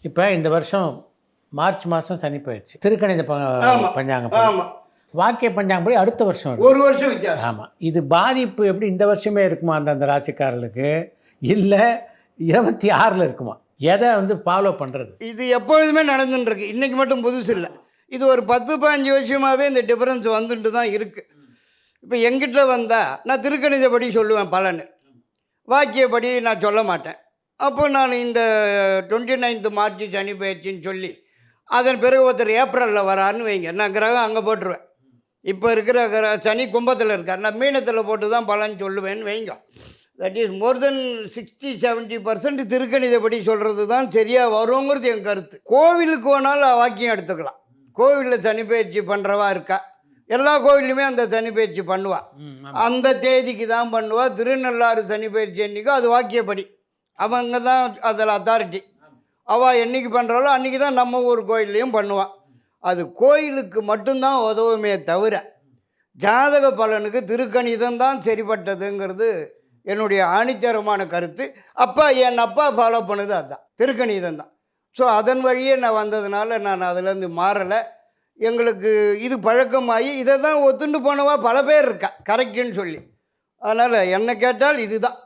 இப்போ இந்த வருஷம் மார்ச் மாதம் சனி பயிற்சி திருக்கணித பஞ்சாங்கம் ஆமாம், வாக்கிய பஞ்சாங்கப்படி அடுத்த வருஷம் வருது. ஒரு வருஷம் வித்தியாசம். ஆமாம், இது பாதிப்பு எப்படி இந்த வருஷமே இருக்குமா அந்தந்த ராசிக்காரர்களுக்கு, இல்லை 26ல் இருக்குமா? எதை வந்து ஃபாலோ பண்ணுறது? இது எப்பொழுதுமே நடந்துட்டுருக்கு, இன்றைக்கி மட்டும் புதுசு இல்லை. இது ஒரு 10-15 வருஷமாகவே இந்த டிஃப்ரென்ஸ் வந்துட்டு தான் இருக்குது. இப்போ எங்கிட்ட வந்தால் நான் திருக்கணிதப்படி சொல்லுவேன் பலன், வாக்கியப்படி நான் சொல்ல மாட்டேன். அப்போ நான் இந்த 29 மார்ச் சனி பயிற்சின்னு சொல்லி அதன் பிறகு ஒருத்தர் ஏப்ரலில் வராருன்னு வைங்க, நான் கிரகம் அங்கே போட்டுருவேன். இப்போ இருக்கிற சனி கும்பத்தில் இருக்கார், நான் மீனத்தில் போட்டு தான் பலன் சொல்லுவேன்னு வைங்க. தட் இஸ் மோர் தென் 60-70% திருக்கணிதப்படி சொல்கிறது தான் சரியாக வருங்கிறது என் கருத்து. கோவிலுக்கு போனாலும் வாக்கியம் எடுத்துக்கலாம். கோவிலில் சனி பயிற்சி பண்ணுறவா இருக்கா, எல்லா கோவிலுமே அந்த சனி பயிற்சி பண்ணுவா, அந்த தேதிக்கு தான் பண்ணுவா. திருநள்ளாறு சனி பயிற்சி என்றைக்கோ அது வாக்கியப்படி அவங்க தான் அதில் அத்தாரிட்டி. அவள் என்றைக்கு பண்ணுறாலோ அன்றைக்கி தான் நம்ம ஊர் கோயில்லையும் பண்ணுவாள். அது கோயிலுக்கு மட்டும்தான் உதவுமே தவிர ஜாதக பலனுக்கு திருக்கணிதம் தான் சரிப்பட்டதுங்கிறது என்னுடைய ஆணித்தரமான கருத்து. என் அப்பா ஃபாலோ பண்ணது அதுதான், திருக்கணிதம் தான். ஸோ அதன் வழியே நான் வந்ததுனால நான் அதுலேருந்து மாறலை. எங்களுக்கு இது பழக்கமாகி இதை தான் ஒத்துண்டு போனவா பல பேர் இருக்கா கரெக்டுன்னு சொல்லி. அதனால் என்னை கேட்டால் இதுதான்.